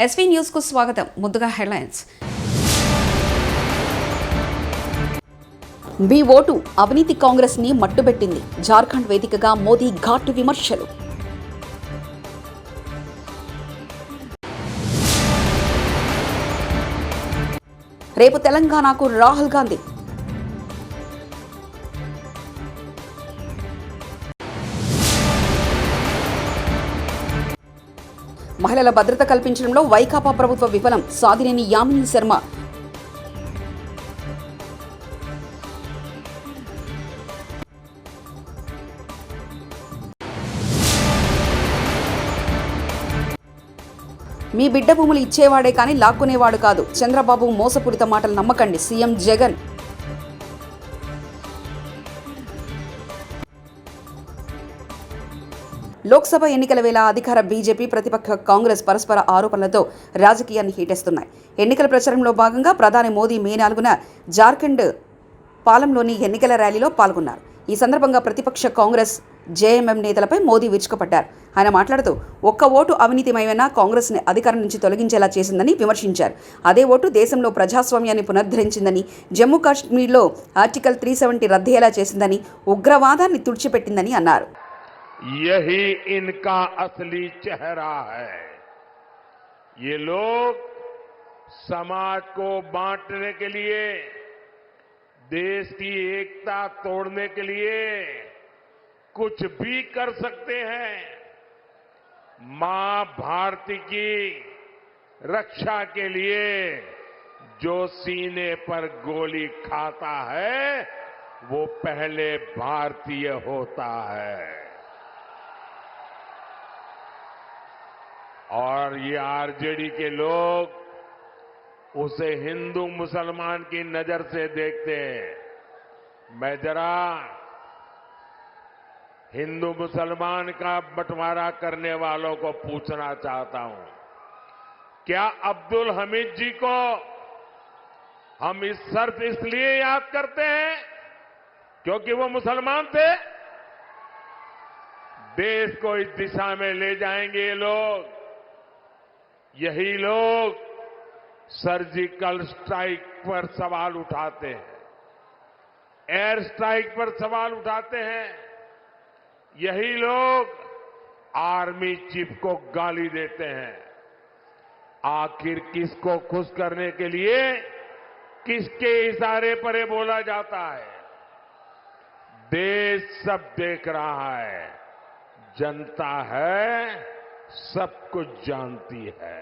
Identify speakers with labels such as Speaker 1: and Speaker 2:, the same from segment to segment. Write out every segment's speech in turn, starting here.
Speaker 1: SV news కు స్వాగతం. ముందుగా హెడ్లైన్స్. మీ ఓటు అవినీతి కాంగ్రెస్ ని మట్టుబెట్టింది. జార్ఖండ్ వేదికగా మోదీ ఘాటు విమర్శలు. రేపు తెలంగాణకు రాహుల్ గాంధీ. మహిళల భద్రత కల్పించడంలో వైకాపా ప్రభుత్వ విఫలం. సాధినేని యామిని శర్మ. మీ బిడ్డ భూములు ఇచ్చేవాడే కానీ లాక్కునేవాడు కాదు. చంద్రబాబు మోసపూరిత మాటలు నమ్మకండి. సీఎం జగన్. లోక్సభ ఎన్నికల వేళ అధికార బీజేపీ, ప్రతిపక్ష కాంగ్రెస్ పరస్పర ఆరోపణలతో రాజకీయాన్ని హీటెస్తున్నాయి. ఎన్నికల ప్రచారంలో భాగంగా ప్రధాని మోదీ మే 4న జార్ఖండ్ పాలంలోని ఎన్నికల ర్యాలీలో పాల్గొన్నారు. ఈ సందర్భంగా ప్రతిపక్ష కాంగ్రెస్, జేఎంఎం నేతలపై మోదీ విరుచుకుపడ్డారు. ఆయన మాట్లాడుతూ ఒక్క ఓటు అవినీతిమయమైన కాంగ్రెస్ని అధికారం నుంచి తొలగించేలా చేసిందని విమర్శించారు. అదే ఓటు దేశంలో ప్రజాస్వామ్యాన్ని పునరుద్ధరించిందని, జమ్మూ కాశ్మీర్లో ఆర్టికల్ 370 రద్దయ్యేలా చేసిందని, ఉగ్రవాదాన్ని తుడిచిపెట్టిందని అన్నారు.
Speaker 2: यही इनका असली चेहरा है. ये लोग समाज को बांटने के लिए, देश की एकता तोड़ने के लिए कुछ भी कर सकते हैं. मां भारती की रक्षा के लिए जो सीने पर गोली खाता है वो पहले भारतीय होता है. और ये आरजेडी के लोग उसे हिंदू मुसलमान की नजर से देखते हैं. मैं जरा हिंदू मुसलमान का बंटवारा करने वालों को पूछना चाहता हूं, क्या अब्दुल हमीद जी को हम इस शर्त इसलिए याद करते हैं क्योंकि वो मुसलमान थे? देश को इस दिशा में ले जाएंगे ये लोग. यही लोग सर्जिकल स्ट्राइक पर सवाल उठाते हैं, एयर स्ट्राइक पर सवाल उठाते हैं. यही लोग आर्मी चीफ को गाली देते हैं. आखिर किसको खुश करने के लिए किसके इशारे पर ये बोला जाता है? देश सब देख रहा है, जनता है, सब कुछ जानती है.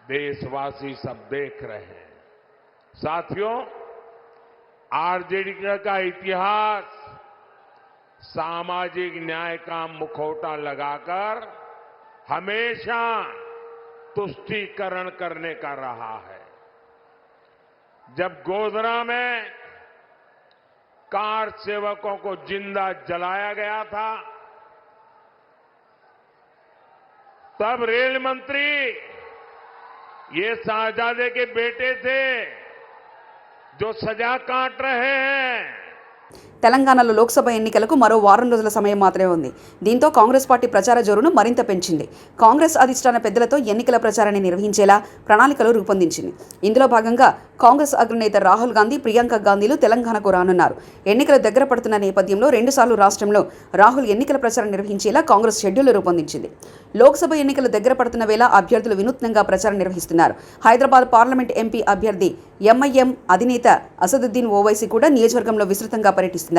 Speaker 2: देशवासी सब देख रहे हैं. साथियों, आरजेडी का इतिहास सामाजिक न्याय का मुखौटा लगाकर हमेशा तुष्टीकरण करने का रहा है. जब गोधरा में कार सेवकों को जिंदा जलाया गया था, तब रेल मंत्री ये शाहजादे के बेटे थे जो सजा काट रहे हैं.
Speaker 1: తెలంగాణలో లోక్సభ ఎన్నికలకు మరో వారం రోజుల సమయం మాత్రమే ఉంది. దీంతో కాంగ్రెస్ పార్టీ ప్రచార జోరును మరింత పెంచింది. కాంగ్రెస్ అధిష్టాన పెద్దలతో ఎన్నికల ప్రచారాన్ని నిర్వహించేలా ప్రణాళికలు రూపొందించింది. ఇందులో భాగంగా కాంగ్రెస్ అగ్రనేత రాహుల్ గాంధీ, ప్రియాంక గాంధీలు తెలంగాణకు రానున్నారు. ఎన్నికలు దగ్గర పడుతున్న నేపథ్యంలో 2 సార్లు రాష్ట్రంలో రాహుల్ ఎన్నికల ప్రచారం నిర్వహించేలా కాంగ్రెస్ షెడ్యూల్ రూపొందించింది. లోక్సభ ఎన్నికలు దగ్గర పడుతున్న వేళ అభ్యర్థులు వినూత్నంగా ప్రచారం నిర్వహిస్తున్నారు. హైదరాబాద్ పార్లమెంట్ ఎంపీ అభ్యర్థి ఎంఐఎం అధినేత అసదుద్దీన్ ఓవైసీ కూడా నియోజకవర్గంలో విస్తృతంగా పర్యటిస్తున్నారు.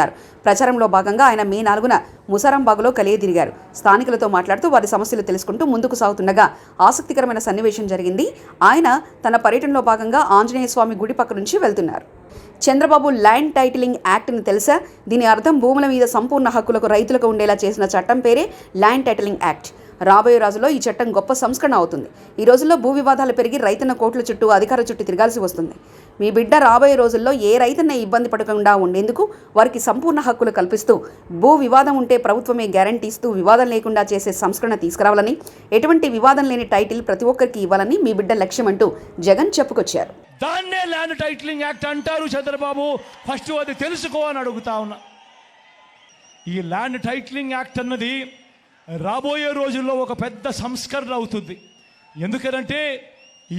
Speaker 1: ప్రచారంలో భాగంగా ఆయన మే 4న ముసారాంబాగ్లో కలియదిరిగారు. స్థానికులతో మాట్లాడుతూ వారి సమస్యలు తెలుసుకుంటూ ముందుకు సాగుతుండగా ఆసక్తికరమైన సన్నివేశం జరిగింది. ఆయన తన పర్యటనలో భాగంగా ఆంజనేయ స్వామి గుడి పక్క నుంచి వెళ్తున్నారు. చంద్రబాబు ల్యాండ్ టైటిలింగ్ యాక్ట్ని తెలుసా? దీని అర్థం భూముల మీద సంపూర్ణ హక్కులకు రైతులకు ఉండేలా చేసిన చట్టం పేరే ల్యాండ్ టైటిలింగ్ యాక్ట్. రాబోయే రోజుల్లో ఈ చట్టం గొప్ప సంస్కరణ అవుతుంది. ఈ రోజుల్లో భూ వివాదాలు పెరిగి రైతన్న కోట్ల చుట్టూ, అధికార చుట్టూ తిరగాల్సి వస్తుంది. మీ బిడ్డ రాబోయే రోజుల్లో ఏ రైతన్న ఇబ్బంది పడకుండా ఉండేందుకు వారికి సంపూర్ణ హక్కులు కల్పిస్తూ, భూ వివాదం ఉంటే ప్రభుత్వమే గ్యారంటీ ఇస్తూ వివాదం లేకుండా చేసే సంస్కరణ తీసుకురావాలని, ఎటువంటి వివాదం లేని టైటిల్ ప్రతి ఒక్కరికి ఇవ్వాలని మీ బిడ్డ లక్ష్యమంటూ జగన్ చెప్పుకొచ్చారు.
Speaker 3: దాన్నే ల్యాండ్ టైటిలింగ్ యాక్ట్ అంటారు. చంద్రబాబు ఫస్ట్ అది తెలుసుకో అని అడుగుతా ఉన్నా. ఈ ల్యాండ్ టైటిలింగ్ యాక్ట్ అన్నది రాబోయే రోజుల్లో ఒక పెద్ద సంస్కరణ అవుతుంది. ఎందుకంటే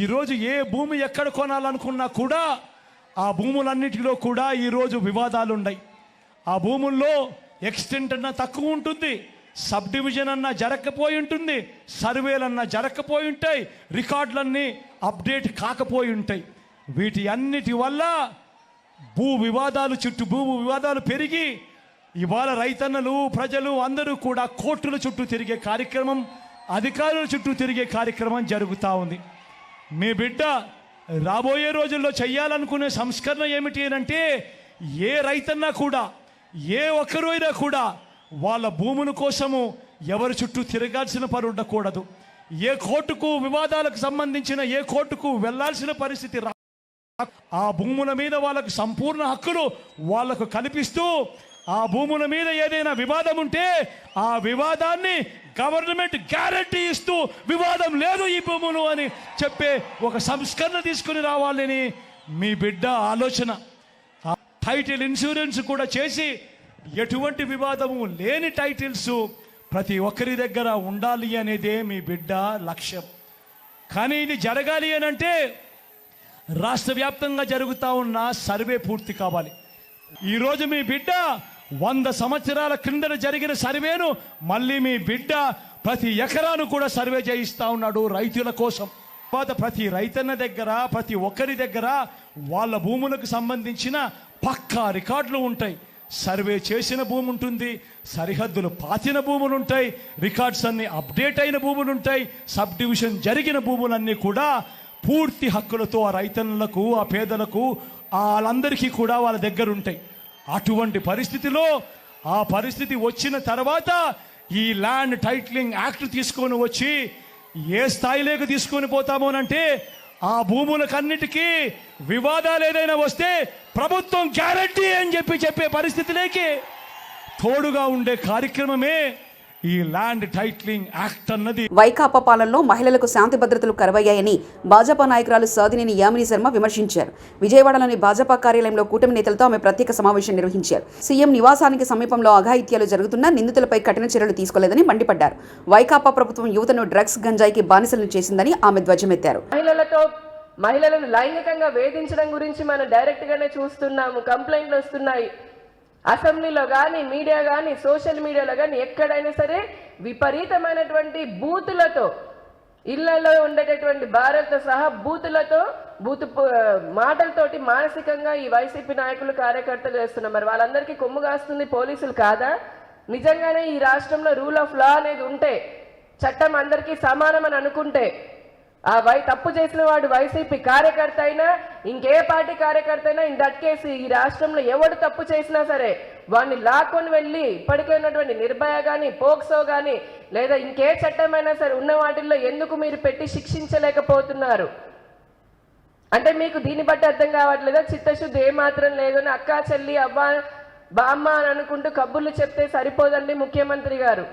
Speaker 3: ఈరోజు ఏ భూమి ఎక్కడ కొనాలనుకున్నా కూడా ఆ భూములన్నిటిలో కూడా ఈరోజు వివాదాలు ఉన్నాయి. ఆ భూముల్లో ఎక్స్టెంట్ అన్నా తక్కువ ఉంటుంది, సబ్ డివిజన్ అన్నా జరగకపోయి ఉంటుంది, సర్వేలన్నా జరగకపోయి ఉంటాయి, రికార్డులన్నీ అప్డేట్ కాకపోయి ఉంటాయి. వీటి అన్నిటి వల్ల భూ వివాదాలు పెరిగి ఇవాళ రైతన్నలు ప్రజలు అందరూ కూడా కోర్టుల చుట్టూ తిరిగే కార్యక్రమం, అధికారుల చుట్టూ తిరిగే కార్యక్రమం జరుగుతూ ఉంది. మీ బిడ్డ రాబోయే రోజుల్లో చేయాలనుకునే సంస్కరణ ఏమిటి అంటే ఏ రైతన్నా కూడా ఏ ఒక్కరైనా కూడా వాళ్ళ భూముల కోసము ఎవరి చుట్టూ తిరగాల్సిన పని ఉండకూడదు. ఏ కోర్టుకు వివాదాలకు సంబంధించిన ఏ కోర్టుకు వెళ్లాల్సిన పరిస్థితి ఆ భూముల మీద వాళ్ళకు సంపూర్ణ హక్కులు వాళ్లకు కల్పిస్తూ ఆ భూముల మీద ఏదైనా వివాదం ఉంటే ఆ వివాదాన్ని గవర్నమెంట్ గ్యారంటీ ఇస్తూ వివాదం లేదు ఈ భూములు అని చెప్పే ఒక సంస్కరణ తీసుకుని రావాలని మీ బిడ్డ ఆలోచన. టైటిల్ ఇన్సూరెన్స్ కూడా చేసి ఎటువంటి వివాదము లేని టైటిల్స్ ప్రతి ఒక్కరి దగ్గర ఉండాలి అనేదే మీ బిడ్డ లక్ష్యం. కానీ ఇది జరగాలి అని అంటే రాష్ట్ర వ్యాప్తంగా జరుగుతూ ఉన్న సర్వే పూర్తి కావాలి. ఈరోజు మీ బిడ్డ 100 సంవత్సరాల క్రిందట జరిగిన సర్వేను మళ్ళీ మీ బిడ్డ ప్రతి ఎకరాను కూడా సర్వే చేయిస్తూ ఉన్నాడు రైతుల కోసం. ప్రతి రైతన్న దగ్గర ప్రతి ఒక్కరి దగ్గర వాళ్ళ భూములకు సంబంధించిన పక్కా రికార్డులు ఉంటాయి. సర్వే చేసిన భూమి ఉంటుంది, సరిహద్దులు పాతిన భూములు ఉంటాయి, రికార్డ్స్ అన్ని అప్డేట్ అయిన భూములు ఉంటాయి, సబ్ డివిజన్ జరిగిన భూములన్నీ కూడా పూర్తి హక్కులతో ఆ రైతన్నులకు ఆ పేదలకు వాళ్ళందరికీ కూడా వాళ్ళ దగ్గర ఉంటాయి. అటువంటి పరిస్థితిలో ఆ పరిస్థితి వచ్చిన తర్వాత ఈ ల్యాండ్ టైటిలింగ్ యాక్ట్ తీసుకొని వచ్చి ఏ స్థాయిలోకి తీసుకొని పోతామోనంటే ఆ భూములకన్నిటికీ వివాదాలు ఏదైనా వస్తే ప్రభుత్వం గ్యారంటీ అని చెప్పే పరిస్థితిలోకి తోడుగా ఉండే కార్యక్రమమే ఈ ల్యాండ్ టైటిలింగ్ యాక్ట్ అన్నది.
Speaker 1: వైకాపా పాలనలో మహిళలకు శాంతి భద్రతలు కరువయ్యాయని భాజపా నాయకురాలు సాధినేని యామిని శర్మ విమర్శించారు. విజయవాడలోని భాజపా కార్యాలయంలో కూటమి నేతలతో ఆమె ప్రత్యేక సమావేశం నిర్వహించారు. సీఎం నివాసానికి సమీపంలో అఘాయిత్యాలు జరుగుతున్నా నిందితులపై కఠిన చర్యలు తీసుకోలేదని మండిపడ్డారు. వైకాపా ప్రభుత్వం యువతను డ్రగ్స్ గంజాయికి బానిసలను చేసిందని ఆమె ధ్వజమెత్తారు.
Speaker 4: మహిళలను లైంగికంగా వేధించడం గురించి మనం డైరెక్ట్ గానే చూస్తున్నాము. కంప్లైంట్లు వస్తున్నాయి. అసెంబ్లీలో కానీ మీడియా కానీ సోషల్ మీడియాలో కానీ ఎక్కడైనా సరే విపరీతమైనటువంటి బూతులతో ఇళ్లలో ఉండేటటువంటి భార్యలతో సహా బూతు మాటలతోటి మానసికంగా ఈ వైసీపీ నాయకులు కార్యకర్తలు చేస్తున్నారు. మరి వాళ్ళందరికీ కొమ్ము కాస్తుంది పోలీసులు కాదా? నిజంగానే ఈ రాష్ట్రంలో రూల్ ఆఫ్ లా అనేది ఉంటే, చట్టం అందరికీ సమానం అని అనుకుంటే, తప్పు చేసిన వాడు వైసీపీ కార్యకర్త అయినా ఇంకే పార్టీ కార్యకర్త అయినా ఇన్ దట్ కేసు ఈ రాష్ట్రంలో ఎవడు తప్పు చేసినా సరే వాడిని లాక్కొని వెళ్ళి ఇప్పటికే ఉన్నటువంటి నిర్భయ కానీ పోక్సో కానీ లేదా ఇంకే చట్టమైనా సరే ఉన్న వాటిల్లో ఎందుకు మీరు పెట్టి శిక్షించలేకపోతున్నారు? అంటే మీకు దీన్ని బట్టి అర్థం కావట్లేదా? చిత్తశుద్ధి ఏమాత్రం లేదు అని అక్కా చెల్లి అవ్వ బామ్మ అని అనుకుంటూ కబుర్లు చెప్తే సరిపోదండి ముఖ్యమంత్రి గారు.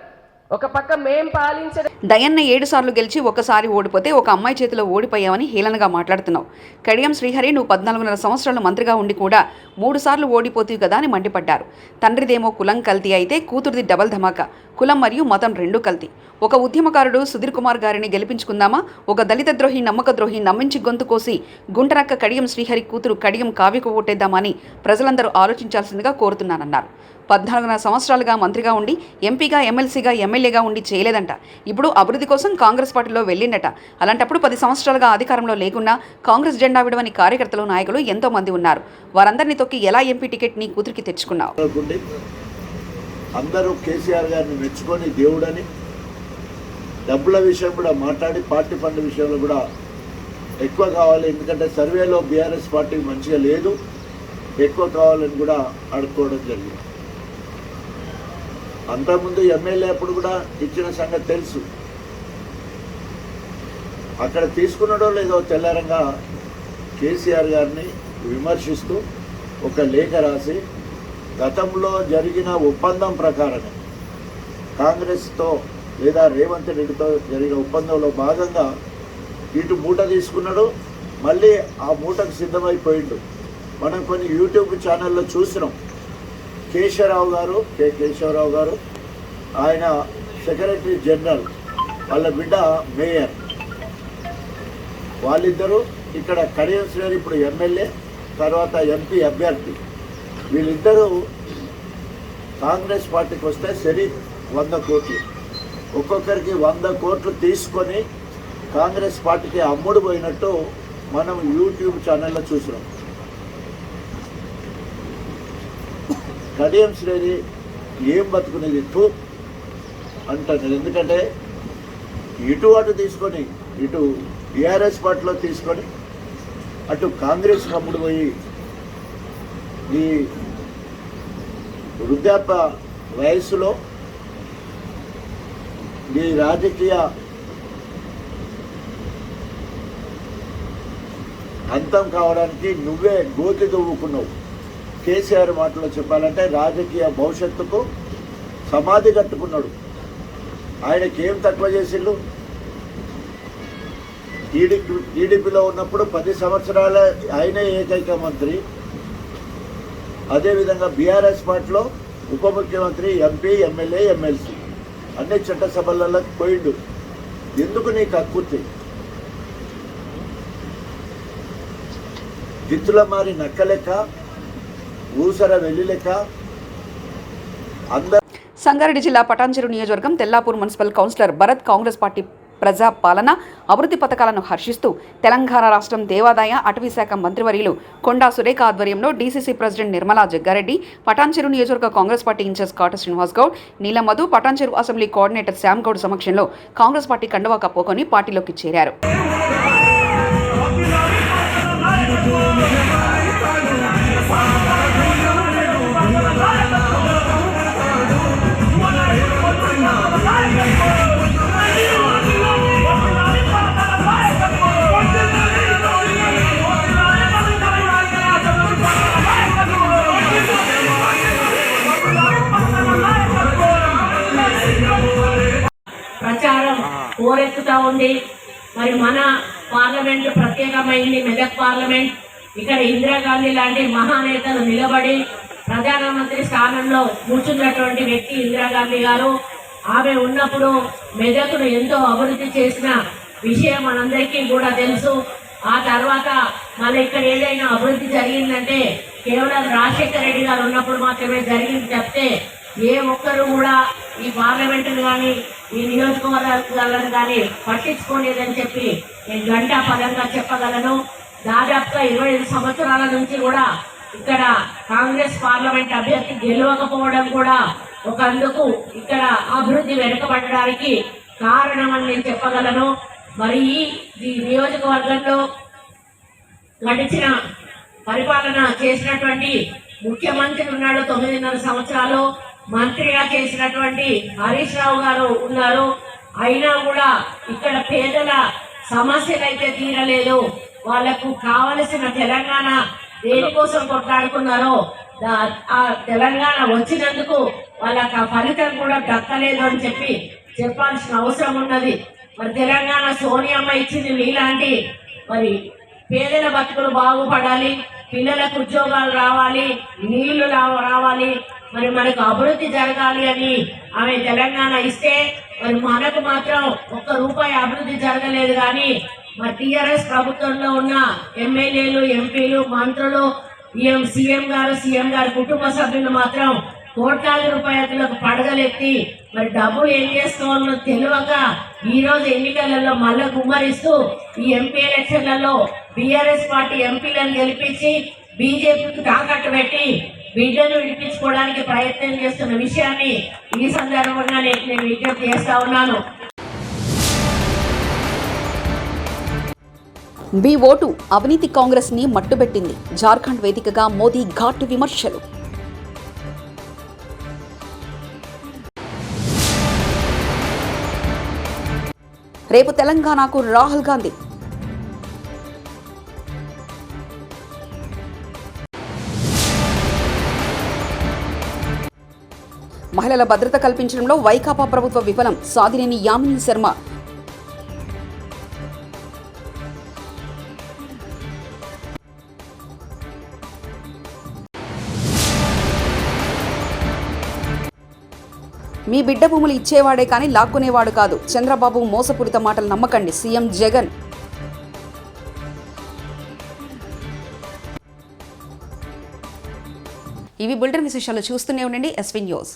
Speaker 4: ఒక పక్క మేం పాలించే
Speaker 1: దయన్న 7 సార్లు గెలిచి ఒక్కసారి ఓడిపోతే ఒక అమ్మాయి చేతిలో ఓడిపోయావని హేళనగా మాట్లాడుతున్నావు. కడియం శ్రీహరి నువ్వు 14.5 సంవత్సరాలు మంత్రిగా ఉండి కూడా 3 సార్లు ఓడిపోతావు కదా అని మండిపడ్డారు. తండ్రిదేమో కులం కల్తీ అయితే కూతురిది డబల్ ధమాకా, కులం మరియు మతం రెండూ కల్తీ. ఒక ఉద్యమకారుడు సుధీర్ కుమార్ గారిని గెలిపించుకుందామా? ఒక దళిత ద్రోహి నమ్మక ద్రోహి నమ్మించి గొంతు కోసి గుంటనక్క కడియం శ్రీహరి కూతురు కడియం కావ్యకు ఓటేద్దామని ప్రజలందరూ ఆలోచించాల్సిందిగా కోరుతున్నానన్నారు. 14 సంవత్సరాలుగా మంత్రిగా ఉండి ఎంపీగా ఎమ్మెల్సీగా ఎమ్మెల్యేగా ఉండి చేయలేదంట. ఇప్పుడు అభివృద్ధి కోసం కాంగ్రెస్ పార్టీలో వెళ్ళిండట. అలాంటప్పుడు 10 సంవత్సరాలుగా అధికారంలో లేకున్నా కాంగ్రెస్ జెండా విడవని కార్యకర్తలు నాయకులు ఎంతో మంది ఉన్నారు. వారందరినీ తొక్కి ఎలా ఎంపీ టికెట్ నీ కూతురికి తెచ్చుకున్నావు?
Speaker 5: అందరూ కేసీఆర్ గారిని మెచ్చుకొని దేవుడని డబ్బుల విషయం కూడా మాట్లాడి పార్టీ ఫండ్ విషయంలో కూడా ఎక్కువ కావాలి, ఎందుకంటే సర్వేలో బీఆర్ఎస్ పార్టీ మంచిగా లేదు, ఎక్కువ కావాలని కూడా అడుక్కోవడం జరిగింది. అంతకుముందు ఎమ్మెల్యే అప్పుడు కూడా ఇచ్చిన సంగతి తెలుసు. అక్కడ తీసుకున్నాడో లేదో తెల్లారంగా కేసీఆర్ గారిని విమర్శిస్తూ ఒక లేఖ రాసి గతంలో జరిగిన ఒప్పందం ప్రకారమే కాంగ్రెస్తో లేదా రేవంత్ రెడ్డితో జరిగిన ఒప్పందంలో భాగంగా ఇటు మూట తీసుకున్నాడు, మళ్ళీ ఆ మూటకు సిద్ధమైపోయిండు. మనం కొన్ని యూట్యూబ్ ఛానల్లో చూసినాం. కేశవరావు గారు ఆయన సెక్రటరీ జనరల్, వాళ్ళ బిడ్డ మేయర్, వాళ్ళిద్దరూ ఇక్కడ కడియం శ్రేణి ఇప్పుడు ఎమ్మెల్యే, తర్వాత ఎంపీ అభ్యర్థి. వీళ్ళిద్దరూ కాంగ్రెస్ పార్టీకి వస్తే సరి 100 కోట్లు, ఒక్కొక్కరికి 100 కోట్లు తీసుకొని కాంగ్రెస్ పార్టీకి అమ్ముడు పోయినట్టు మనం యూట్యూబ్ ఛానల్లో చూసినాం. కడియం శ్రేణి ఏం బతుకునేది తూ అంటారు. ఎందుకంటే ఇటు అటు తీసుకొని, ఇటు టీఆర్ఎస్ పార్టీలో తీసుకొని అటు కాంగ్రెస్ అమ్ముడు పోయి ఈ వృద్ధాప్య వయస్సులో ఈ రాజకీయ అంతం కావడానికి నువ్వే గోతి దువ్వుకున్నావు. కేసీఆర్ మాటలో చెప్పాలంటే రాజకీయ భవిష్యత్తుకు సమాధి కట్టుకున్నాడు. ఆయనకి ఏం తక్కువ చేసిండు? టీడీపీలో ఉన్నప్పుడు 10 సంవత్సరాల ఆయనే ఏకైక మంత్రి. అదేవిధంగా బీఆర్ఎస్ పార్టీలో ఉప ముఖ్యమంత్రి, ఎంపీ, ఎమ్మెల్యే, ఎమ్మెల్సీ అన్ని చట్టసభలలో పోయిండు. ఎందుకు నీకు హక్కుతి? జిత్తుల మారి నక్క లెక్క, ఊసర వెల్లి లెక్క అందరూ.
Speaker 1: సంగారెడ్డి జిల్లా పటాన్చెరు నియోజకవర్గం Tellapur municipal councillor Bharath Congress party ప్రజా పాలన అభివృద్ధి పథకాలను హర్షిస్తూ తెలంగాణ రాష్ట్రం దేవాదాయ అటవీ శాఖ మంత్రివర్యులు కొండా సురేఖ ఆధ్వర్యంలో డీసీసీ ప్రెసిడెంట్ నిర్మలా జగ్గారెడ్డి, పటాన్చెరు నియోజకవర్గ Congress party incharge Kata Srinivas Goud, Neelamadhu, Patancheru assembly coordinator Shyam Goud సమక్షంలో కాంగ్రెస్ పార్టీ కండువా కప్పుకొని పార్టీలోకి చేరారు.
Speaker 6: ప్రచారం పోరెత్తుతా ఉంది. మరి మన పార్లమెంట్ ప్రత్యేకమైంది, మెదక్ పార్లమెంట్. ఇక్కడ ఇందిరాగాంధీ లాంటి మహానేతలు నిలబడి ప్రధానమంత్రి స్థానంలో కూర్చున్నటువంటి వ్యక్తి ఇందిరాగాంధీ గారు. ఆమె ఉన్నప్పుడు మెదక్ను ఎంతో అభివృద్ధి చేసిన విషయం మనందరికీ కూడా తెలుసు. ఆ తర్వాత మన ఇక్కడ ఏదైనా అభివృద్ధి జరిగిందంటే కేవలం రాజశేఖర రెడ్డి గారు ఉన్నప్పుడు మాత్రమే జరిగింది తప్పితే ఏ ఒక్కరు కూడా ఈ పార్లమెంటును కానీ ఈ నియోజకవర్గాలను కానీ పట్టించుకోలేదని చెప్పి నేను గంటా పదంగా చెప్పగలను. దాదాపుగా 25 సంవత్సరాల నుంచి కూడా ఇక్కడ కాంగ్రెస్ పార్లమెంట్ అభ్యర్థి గెలవకపోవడం కూడా ఒకందుకు ఇక్కడ అభివృద్ధి వెనుకబడడానికి కారణమని నేను చెప్పగలను. మరి ఈ నియోజకవర్గంలో గడిచిన పరిపాలన చేసినటువంటి ముఖ్యమంత్రి ఉన్నాడు, 9.5 సంవత్సరాలు మంత్రిగా చేసినటువంటి హరీష్ రావు గారు ఉన్నారు. అయినా కూడా ఇక్కడ పేదల సమస్యలు అయితే తీరలేదు. వాళ్లకు కావలసిన తెలంగాణ దేనికోసం కొట్లాడుకున్నారో ఆ తెలంగాణ వచ్చినందుకు వాళ్ళకి ఆ ఫలితం కూడా దక్కలేదు అని చెప్పి చెప్పాల్సిన అవసరం ఉన్నది. మరి తెలంగాణ సోనియమ్మ ఇచ్చింది మీలాంటి మరి పేదల బతుకులు బాగుపడాలి, పిల్లలకు ఉద్యోగాలు రావాలి, నీళ్లు రావాలి, మరి మనకు అభివృద్ధి జరగాలి అని ఆమె తెలంగాణ ఇస్తే మరి మనకు మాత్రం ₹1 అభివృద్ధి జరగలేదు. కానీ మరి టీఆర్ఎస్ ప్రభుత్వంలో ఉన్న ఎమ్మెల్యేలు, ఎంపీలు, మంత్రులు, సీఎం గారు కుటుంబ సభ్యులు మాత్రం కోట్లాది రూపాయలకు పడగలెత్తి మరి డబ్బులు ఏం చేసుకోవాలో తెలియక ఈ రోజు ఎన్నికలలో మళ్ళా గుమ్మరిస్తూ ఈ ఎంపీ ఎలక్షన్లలో బీఆర్ఎస్ పార్టీ ఎంపీలను గెలిపించి బీజేపీకి తాకట్టు పెట్టి బిడ్డను విడిపించుకోవడానికి ప్రయత్నం చేస్తున్న విషయాన్ని ఈ సందర్భంగా నేను విజ్ఞప్తి చేస్తా ఉన్నాను.
Speaker 1: మీ ఓటు అవినీతి కాంగ్రెస్ ని మట్టుబెట్టింది. జార్ఖండ్ వేదికగా మోదీ ఘాటు విమర్శలు. రేపు తెలంగాణకు రాహుల్ గాంధీ. మహిళల భద్రత కల్పించడంలో వైకాపా ప్రభుత్వ విఫలం. సాధినేని యామిని శర్మ. మీ బిడ్డ భూములు ఇచ్చేవాడే కానీ లాక్కునేవాడు కాదు. చంద్రబాబు మోసపూరిత మాటలు నమ్మకండి. సీఎం జగన్. ఇవి బులెటిన్ విశేషాలు. చూస్తూనే ఉండండి ఎస్వీ న్యూస్.